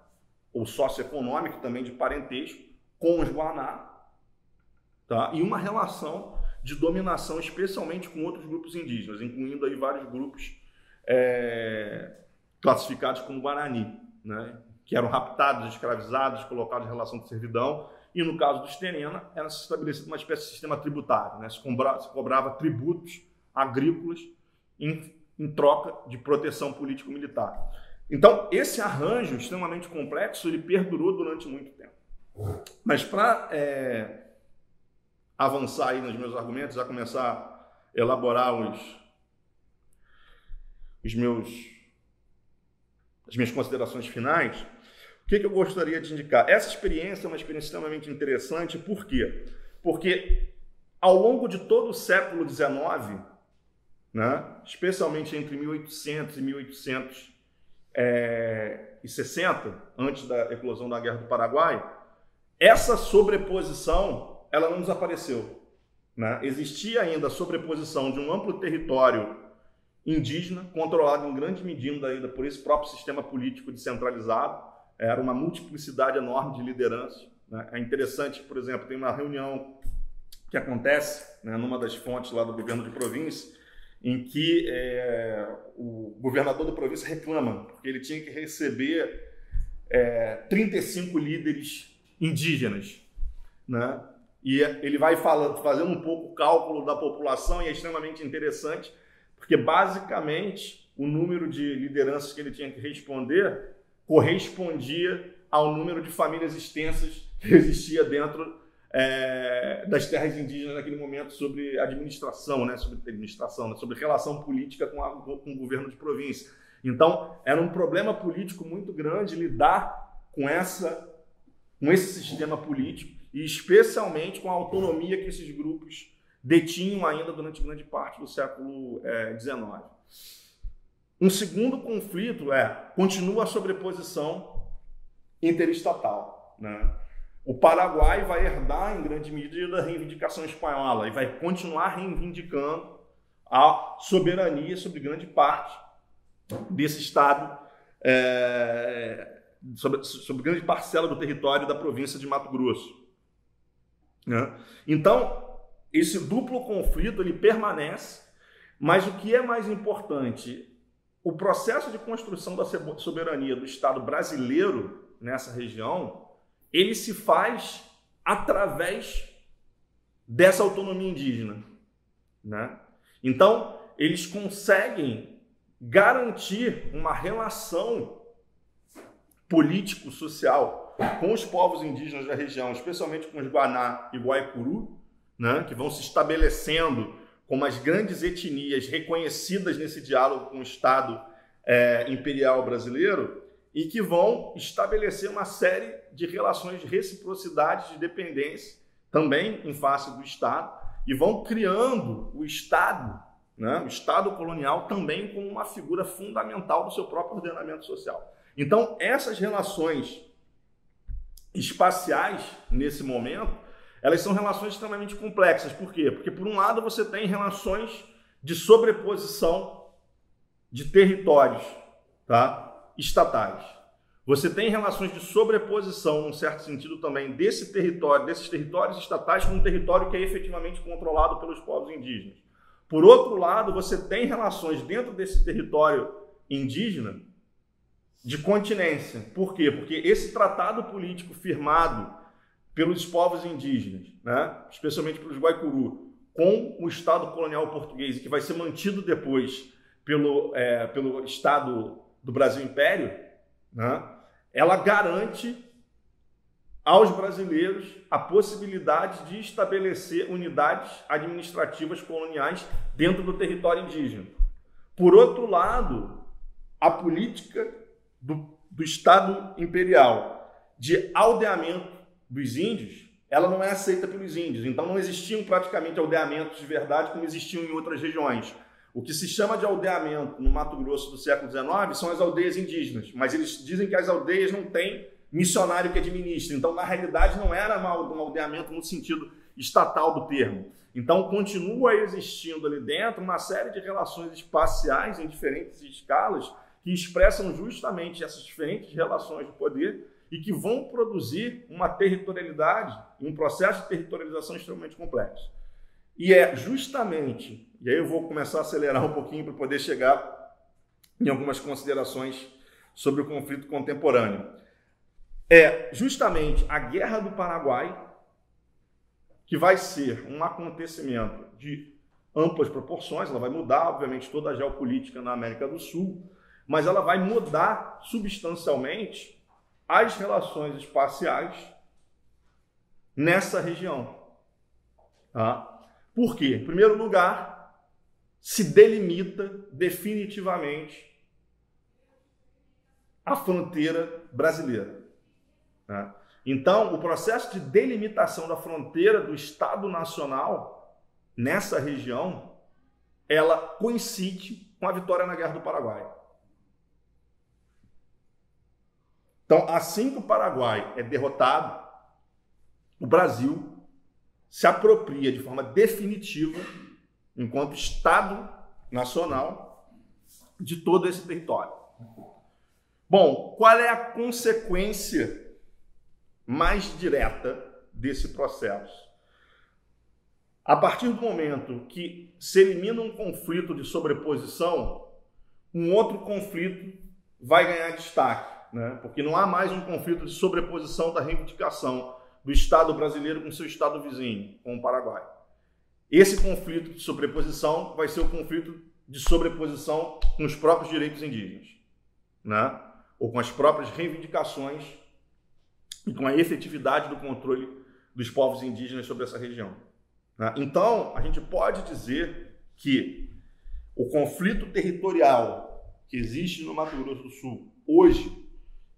ou socioeconômica também de parentesco, com os Guaná, tá? E uma relação de dominação, especialmente com outros grupos indígenas, incluindo aí vários grupos classificados como Guarani, né, que eram raptados, escravizados, colocados em relação de servidão. E no caso dos Terena, era se estabelecido uma espécie de sistema tributário, né? Se cobrava tributos agrícolas em troca de proteção político-militar. Então, esse arranjo extremamente complexo, ele perdurou durante muito tempo. Mas para avançar aí nos meus argumentos, já começar a elaborar as minhas considerações finais, o que eu gostaria de indicar? Essa experiência é uma experiência extremamente interessante. Por quê? Porque ao longo de todo o século XIX, né, especialmente entre 1800 e 1860, antes da eclosão da Guerra do Paraguai, essa sobreposição ela não desapareceu, né? Existia ainda a sobreposição de um amplo território indígena, controlado em grande medida ainda por esse próprio sistema político descentralizado. Era uma multiplicidade enorme de lideranças, né? É interessante, por exemplo, tem uma reunião que acontece, né, numa das fontes lá do governo de província, em que o governador da província reclama, porque ele tinha que receber 35 líderes indígenas, né? E ele vai fazendo um pouco o cálculo da população, e é extremamente interessante, porque basicamente o número de lideranças que ele tinha que responder correspondia ao número de famílias extensas que existia dentro das terras indígenas naquele momento, sobre administração, né? Sobre relação política com o governo de província. Então, era um problema político muito grande lidar com esse sistema político, e especialmente com a autonomia que esses grupos detinham ainda durante grande parte do século XIX. Um segundo conflito continua a sobreposição interestatal, né? O Paraguai vai herdar, em grande medida, a reivindicação espanhola e vai continuar reivindicando a soberania sobre grande parte desse Estado, sobre grande parcela do território da província de Mato Grosso, né? Então, esse duplo conflito ele permanece, mas o que é mais importante, o processo de construção da soberania do Estado brasileiro nessa região, ele se faz através dessa autonomia indígena, né? Então, eles conseguem garantir uma relação político-social com os povos indígenas da região, especialmente com os Guaná e Guaicuru, né, que vão se estabelecendo como as grandes etnias reconhecidas nesse diálogo com o Estado imperial brasileiro, e que vão estabelecer uma série de relações de reciprocidade, de dependência, também em face do Estado, e vão criando o Estado, né, o Estado colonial, também como uma figura fundamental do seu próprio ordenamento social. Então, essas relações espaciais, nesse momento, elas são relações extremamente complexas. Por quê? Porque, por um lado, você tem relações de sobreposição de territórios, tá, estatais. Você tem relações de sobreposição, num certo sentido também, desses territórios estatais com um território que é efetivamente controlado pelos povos indígenas. Por outro lado, você tem relações dentro desse território indígena de continência. Por quê? Porque esse tratado político firmado pelos povos indígenas, né, especialmente pelos Guaicuru, com o Estado colonial português, e que vai ser mantido depois pelo Estado do Brasil Império, né, ela garante aos brasileiros a possibilidade de estabelecer unidades administrativas coloniais dentro do território indígena. Por outro lado, a política do Estado imperial de aldeamento dos índios, ela não é aceita pelos índios. Então não existiam praticamente aldeamentos de verdade como existiam em outras regiões. O que se chama de aldeamento no Mato Grosso do século XIX são as aldeias indígenas, mas eles dizem que as aldeias não têm missionário que administra. Então, na realidade, não era um aldeamento no sentido estatal do termo. Então, continua existindo ali dentro uma série de relações espaciais em diferentes escalas que expressam justamente essas diferentes relações de poder e que vão produzir uma territorialidade e um processo de territorialização extremamente complexo. E é justamente, e aí eu vou começar a acelerar um pouquinho para poder chegar em algumas considerações sobre o conflito contemporâneo. É justamente a Guerra do Paraguai que vai ser um acontecimento de amplas proporções. Ela vai mudar, obviamente, toda a geopolítica na América do Sul, mas ela vai mudar substancialmente as relações espaciais nessa região. Tá? Por quê? Em primeiro lugar, se delimita definitivamente a fronteira brasileira. Tá? Então, o processo de delimitação da fronteira do Estado Nacional nessa região, ela coincide com a vitória na Guerra do Paraguai. Então, assim que o Paraguai é derrotado, o Brasil se apropria de forma definitiva, enquanto Estado Nacional, de todo esse território. Bom, qual é a consequência mais direta desse processo? A partir do momento que se elimina um conflito de sobreposição, um outro conflito vai ganhar destaque, né? Porque não há mais um conflito de sobreposição da reivindicação do Estado brasileiro com seu Estado vizinho, com o Paraguai. Esse conflito de sobreposição vai ser o conflito de sobreposição com os próprios direitos indígenas, né? Ou com as próprias reivindicações e com a efetividade do controle dos povos indígenas sobre essa região, né? Então, a gente pode dizer que o conflito territorial que existe no Mato Grosso do Sul hoje,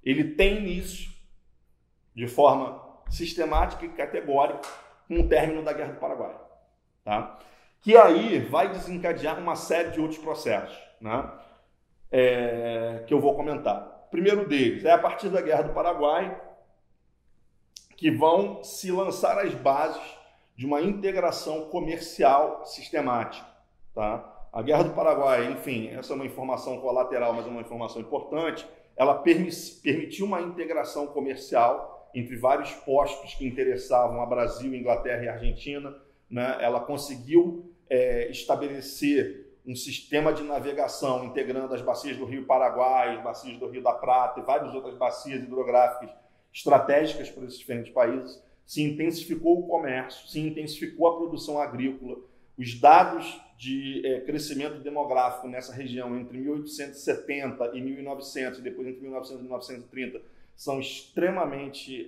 ele tem início de forma sistemática e categórica com o término da Guerra do Paraguai, tá? Que aí vai desencadear uma série de outros processos, né? Que eu vou comentar. O primeiro deles é a partir da Guerra do Paraguai que vão se lançar as bases de uma integração comercial sistemática, tá? A Guerra do Paraguai, enfim, essa é uma informação colateral, mas é uma informação importante, ela permitiu uma integração comercial entre vários postos que interessavam a Brasil, Inglaterra e Argentina, né? Ela conseguiu estabelecer um sistema de navegação integrando as bacias do Rio Paraguai, as bacias do Rio da Prata e várias outras bacias hidrográficas estratégicas para esses diferentes países. Se intensificou o comércio, se intensificou a produção agrícola. Os dados de crescimento demográfico nessa região entre 1870 e 1900, e depois entre 1900 e 1930, são extremamente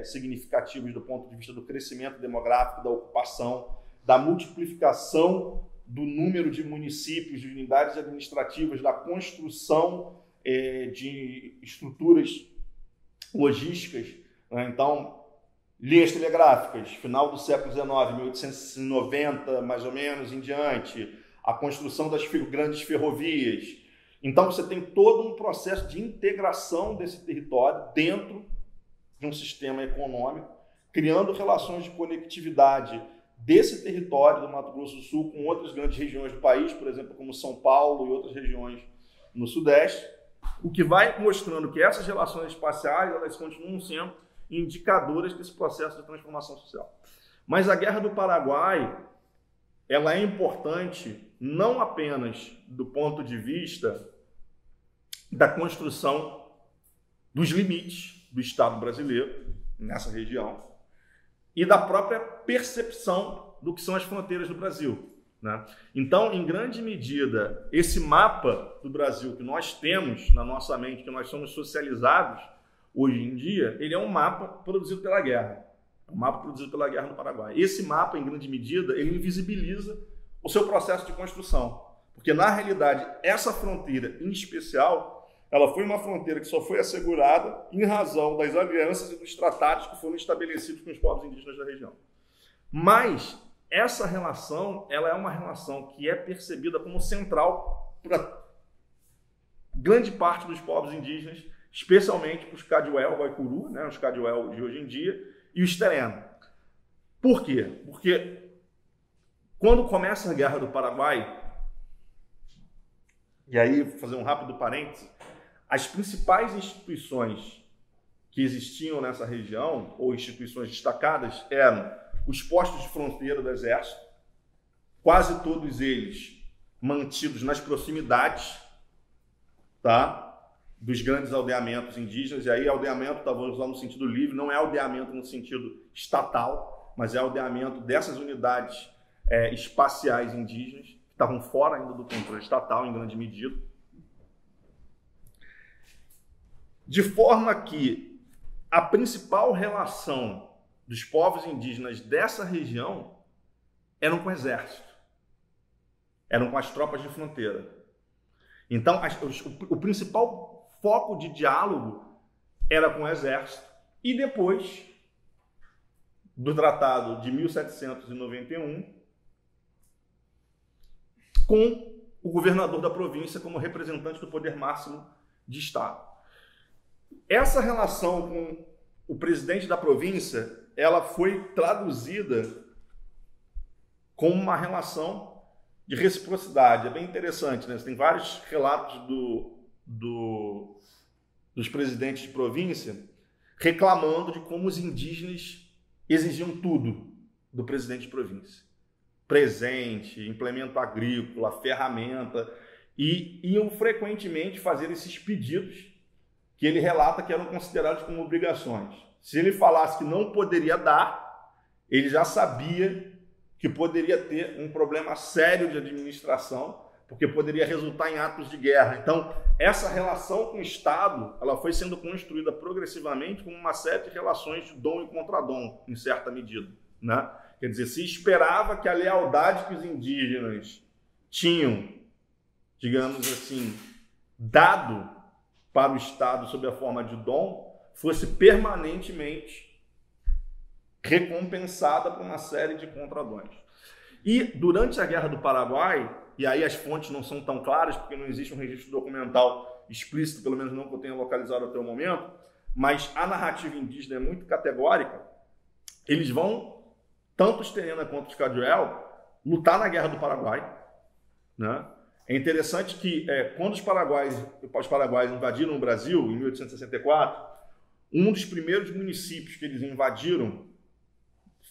significativos do ponto de vista do crescimento demográfico, da ocupação, da multiplicação do número de municípios, de unidades administrativas, da construção de estruturas logísticas, né? Então, linhas telegráficas, final do século XIX, 1890, mais ou menos, em diante, a construção das grandes ferrovias. Então, você tem todo um processo de integração desse território dentro de um sistema econômico, criando relações de conectividade desse território do Mato Grosso do Sul com outras grandes regiões do país, por exemplo, como São Paulo e outras regiões no Sudeste, o que vai mostrando que essas relações espaciais elas continuam sendo indicadoras desse processo de transformação social. Mas a Guerra do Paraguai ela é importante não apenas do ponto de vista da construção dos limites do Estado brasileiro nessa região e da própria percepção do que são as fronteiras do Brasil, né? Então, em grande medida, esse mapa do Brasil que nós temos na nossa mente, que nós somos socializados hoje em dia, ele é um mapa produzido pela guerra. É um mapa produzido pela Guerra do Paraguai. Esse mapa, em grande medida, ele invisibiliza o seu processo de construção. Porque, na realidade, essa fronteira, em especial, ela foi uma fronteira que só foi assegurada em razão das alianças e dos tratados que foram estabelecidos com os povos indígenas da região. Mas essa relação, ela é uma relação que é percebida como central para grande parte dos povos indígenas, especialmente para os Kadiuel, Guaicuru, né, os Kadiuel de hoje em dia, e os Tereno. Por quê? Porque quando começa a Guerra do Paraguai, e aí vou fazer um rápido parênteses, as principais instituições que existiam nessa região, ou instituições destacadas, eram os postos de fronteira do Exército, quase todos eles mantidos nas proximidades, tá, dos grandes aldeamentos indígenas. E aí aldeamento, tá, vou usar no sentido livre, não é aldeamento no sentido estatal, mas é aldeamento dessas unidades espaciais indígenas, que estavam fora ainda do controle estatal em grande medida. De forma que a principal relação dos povos indígenas dessa região eram com o exército, eram com as tropas de fronteira. Então, o principal foco de diálogo era com o exército. E depois do Tratado de 1791, com o governador da província como representante do poder máximo de Estado. Essa relação com o presidente da província, ela foi traduzida como uma relação de reciprocidade. É bem interessante, né? Você tem vários relatos dos presidentes de província reclamando de como os indígenas exigiam tudo do presidente de província. Presente, implemento agrícola, ferramenta, e iam frequentemente fazer esses pedidos que ele relata que eram considerados como obrigações. Se ele falasse que não poderia dar, ele já sabia que poderia ter um problema sério de administração, porque poderia resultar em atos de guerra. Então, essa relação com o Estado, ela foi sendo construída progressivamente como uma série de relações de dom e contradom, em certa medida, né? Quer dizer, se esperava que a lealdade que os indígenas tinham, digamos assim, dado para o Estado sob a forma de dom, fosse permanentemente recompensada por uma série de contradões. E durante a Guerra do Paraguai, e aí as fontes não são tão claras, porque não existe um registro documental explícito, pelo menos não que eu tenha localizado até o momento, mas a narrativa indígena é muito categórica. Eles vão, tanto os Terena quanto os Caduel, lutar na Guerra do Paraguai, né? É interessante que quando os paraguaios invadiram o Brasil, em 1864, um dos primeiros municípios que eles invadiram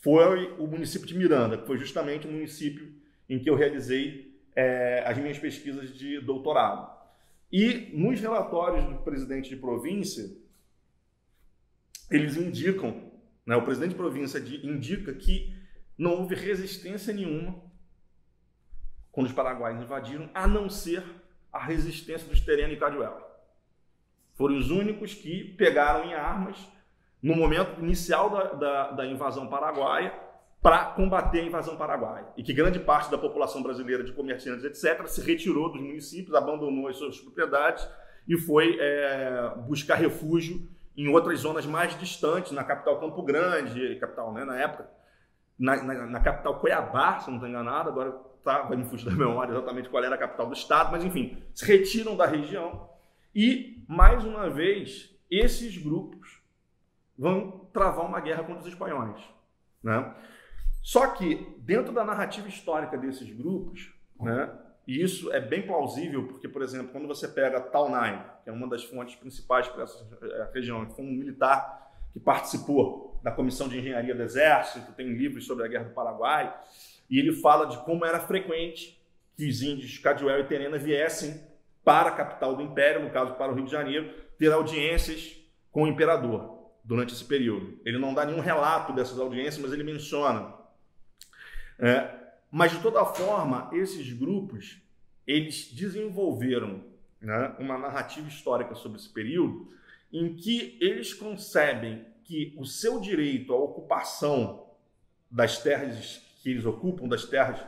foi o município de Miranda, que foi justamente o município em que eu realizei as minhas pesquisas de doutorado. E nos relatórios do presidente de província, eles indicam, né, o presidente de província indica que não houve resistência nenhuma quando os paraguaios invadiram, a não ser a resistência dos Terena e Caduel. Foram os únicos que pegaram em armas no momento inicial da invasão paraguaia para combater a invasão paraguaia. E que grande parte da população brasileira, de comerciantes, etc., se retirou dos municípios, abandonou as suas propriedades e foi buscar refúgio em outras zonas mais distantes, na capital Campo Grande, capital, né, na época, na capital Cuiabá, se não estou enganado, agora vai me fugir da memória exatamente qual era a capital do estado, mas enfim, se retiram da região e, mais uma vez, esses grupos vão travar uma guerra contra os espanhóis, né? Só que, dentro da narrativa histórica desses grupos, né, e isso é bem plausível, porque, por exemplo, quando você pega Taunay, que é uma das fontes principais para essa região, que foi um militar que participou da Comissão de Engenharia do Exército, tem livros sobre a Guerra do Paraguai, e ele fala de como era frequente que os índios Caduel e Terena viessem para a capital do Império, no caso para o Rio de Janeiro, ter audiências com o imperador durante esse período. Ele não dá nenhum relato dessas audiências, mas ele menciona. Mas, de toda forma, esses grupos, eles desenvolveram, né, uma narrativa histórica sobre esse período em que eles concebem que o seu direito à ocupação das terras que eles ocupam, das terras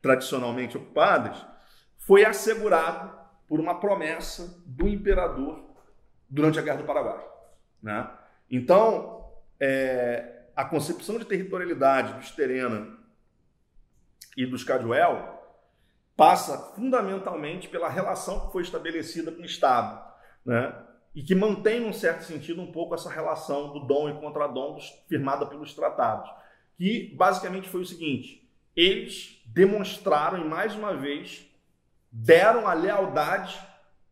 tradicionalmente ocupadas, foi assegurado por uma promessa do imperador durante a Guerra do Paraguai, né? Então, a concepção de territorialidade dos Terena e dos Caduel passa fundamentalmente pela relação que foi estabelecida com o Estado, né? E que mantém, num certo sentido, um pouco essa relação do dom e contradom firmada pelos tratados, que basicamente foi o seguinte: eles demonstraram, e mais uma vez, deram a lealdade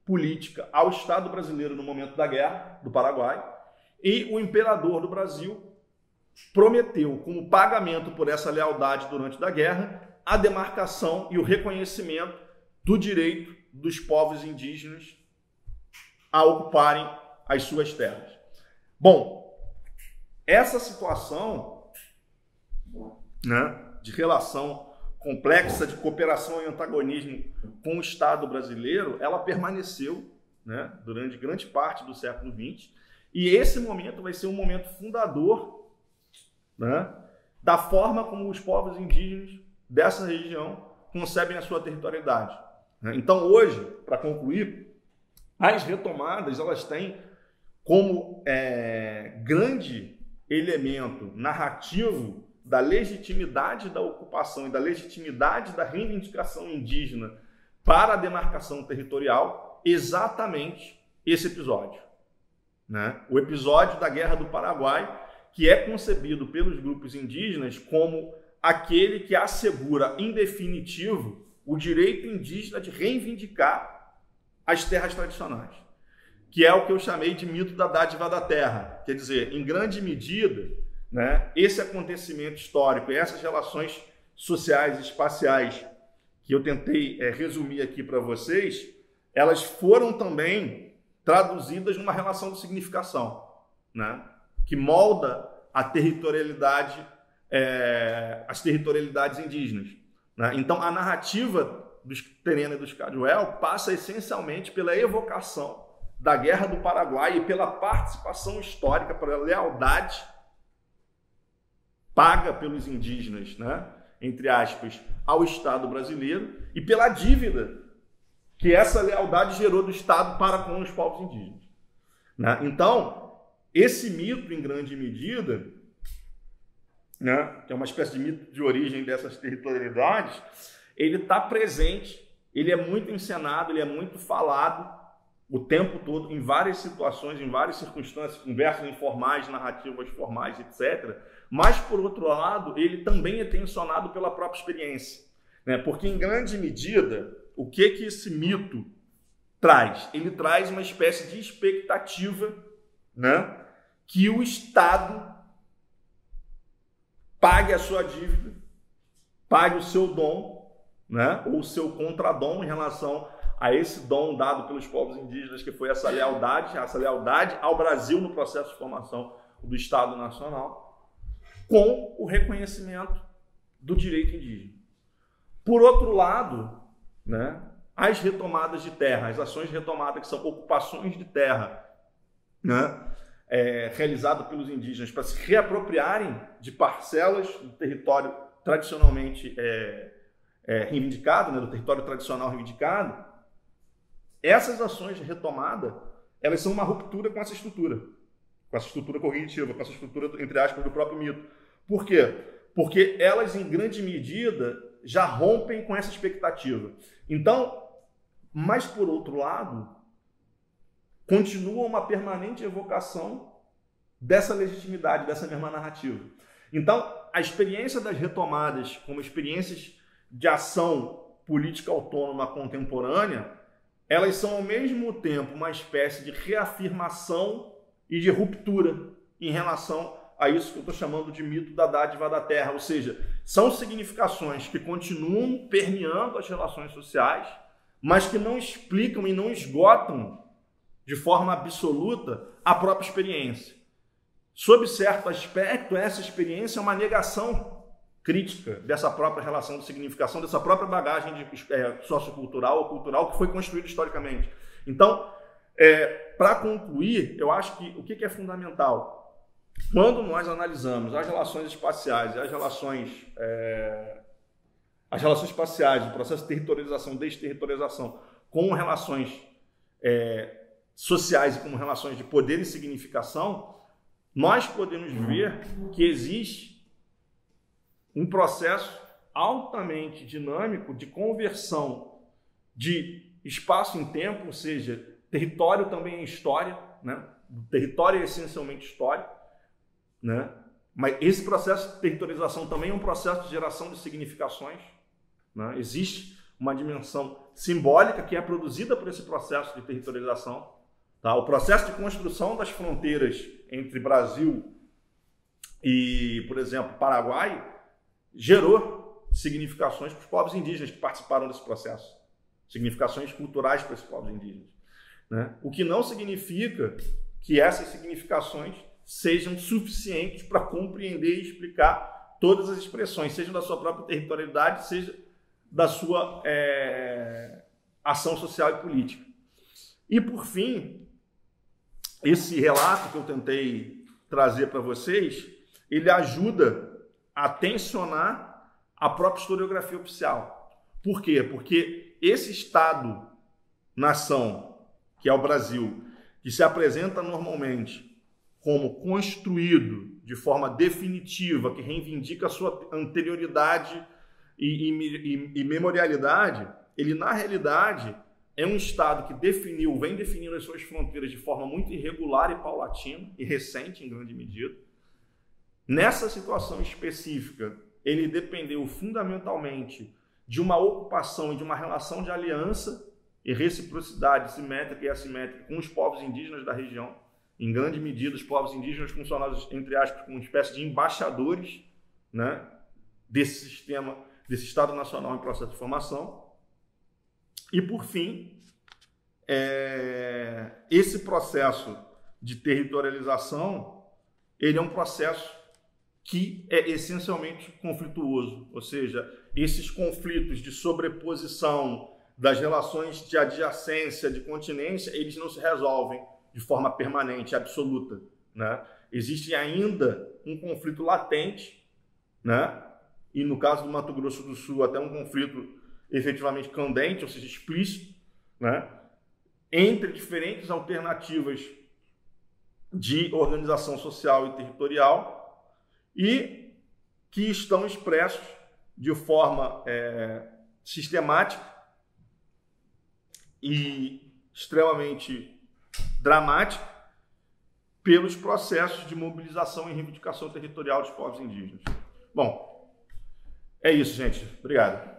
política ao Estado brasileiro no momento da Guerra do Paraguai, e o imperador do Brasil prometeu, como pagamento por essa lealdade durante a guerra, a demarcação e o reconhecimento do direito dos povos indígenas a ocuparem as suas terras. Bom, essa situação, né, de relação complexa de cooperação e antagonismo com o Estado brasileiro, ela permaneceu, né, durante grande parte do século XX, e esse momento vai ser um momento fundador, né, da forma como os povos indígenas dessa região concebem a sua territorialidade. Então, hoje, para concluir, as retomadas, elas têm como grande elemento narrativo da legitimidade da ocupação e da legitimidade da reivindicação indígena para a demarcação territorial exatamente esse episódio, né? O episódio da Guerra do Paraguai, que é concebido pelos grupos indígenas como aquele que assegura, em definitivo, o direito indígena de reivindicar as terras tradicionais, que é o que eu chamei de mito da dádiva da terra. Quer dizer, em grande medida, né, esse acontecimento histórico e essas relações sociais e espaciais que eu tentei resumir aqui para vocês, elas foram também traduzidas numa relação de significação, né? Que molda a territorialidade, as territorialidades indígenas, né? Então, a narrativa dos Terena e dos Caduel passa essencialmente pela evocação da Guerra do Paraguai e pela participação histórica, pela lealdade paga pelos indígenas, né, entre aspas, ao Estado brasileiro e pela dívida que essa lealdade gerou do Estado para com os povos indígenas, né? Então, esse mito, em grande medida, né, que é uma espécie de mito de origem dessas territorialidades, ele está presente, ele é muito encenado, ele é muito falado o tempo todo, em várias situações, em várias circunstâncias, conversas informais, narrativas formais, etc. Mas, por outro lado, ele também é tensionado pela própria experiência, né? Porque, em grande medida, o que esse mito traz? Ele traz uma espécie de expectativa, né, que o Estado pague a sua dívida, pague o seu dom, né, ou o seu contradom em relação a esse dom dado pelos povos indígenas, que foi essa lealdade ao Brasil no processo de formação do Estado Nacional, com o reconhecimento do direito indígena. Por outro lado, né, as retomadas de terra, as ações de retomada, que são ocupações de terra, né, realizadas pelos indígenas para se reapropriarem de parcelas do território tradicionalmente reivindicado, né, do território tradicional reivindicado. Essas ações de retomada, elas são uma ruptura com essa estrutura cognitiva, com essa estrutura, entre aspas, do próprio mito. Por quê? Porque elas, em grande medida, já rompem com essa expectativa. Então, mas por outro lado, continua uma permanente evocação dessa legitimidade, dessa mesma narrativa. Então, a experiência das retomadas como experiências de ação política autônoma contemporânea, elas são ao mesmo tempo uma espécie de reafirmação e de ruptura em relação a isso que eu estou chamando de mito da dádiva da terra, ou seja, são significações que continuam permeando as relações sociais, mas que não explicam e não esgotam de forma absoluta a própria experiência. Sob certo aspecto, essa experiência é uma negação crítica dessa própria relação de significação, dessa própria bagagem sociocultural ou cultural que foi construída historicamente. Então, para concluir, eu acho que o que é fundamental? Quando nós analisamos as relações espaciais, as relações espaciais, o processo de territorialização, desterritorialização, com relações sociais e com relações de poder e significação, nós podemos ver que existe um processo altamente dinâmico de conversão de espaço em tempo, ou seja, território também é história, né? O território é essencialmente história, né? Mas esse processo de territorialização também é um processo de geração de significações, né? Existe uma dimensão simbólica que é produzida por esse processo de territorialização, tá? O processo de construção das fronteiras entre Brasil e, por exemplo, Paraguai, gerou significações para os povos indígenas que participaram desse processo, significações culturais para esses povos indígenas, né? O que não significa que essas significações sejam suficientes para compreender e explicar todas as expressões, seja da sua própria territorialidade, seja da sua ação social e política. E, por fim, esse relato que eu tentei trazer para vocês, ele ajuda a tensionar a própria historiografia oficial. Por quê? Porque esse Estado-nação, que é o Brasil, que se apresenta normalmente como construído de forma definitiva, que reivindica a sua anterioridade e memorialidade, ele, na realidade, é um Estado que vem definindo as suas fronteiras de forma muito irregular e paulatina, e recente, em grande medida. Nessa situação específica, ele dependeu fundamentalmente de uma ocupação e de uma relação de aliança e reciprocidade simétrica e assimétrica com os povos indígenas da região. Em grande medida, os povos indígenas funcionados, entre aspas, como uma espécie de embaixadores, né, desse sistema, desse Estado Nacional em processo de formação. E, por fim, esse processo de territorialização, ele é um processo que é essencialmente conflituoso, ou seja, esses conflitos de sobreposição das relações de adjacência, de continência, eles não se resolvem de forma permanente, absoluta, né? Existe ainda um conflito latente, né? E no caso do Mato Grosso do Sul, até um conflito efetivamente candente, ou seja, explícito, né? Entre diferentes alternativas de organização social e territorial e que estão expressos de forma sistemática e extremamente dramática pelos processos de mobilização e reivindicação territorial dos povos indígenas. Bom, é isso, gente. Obrigado.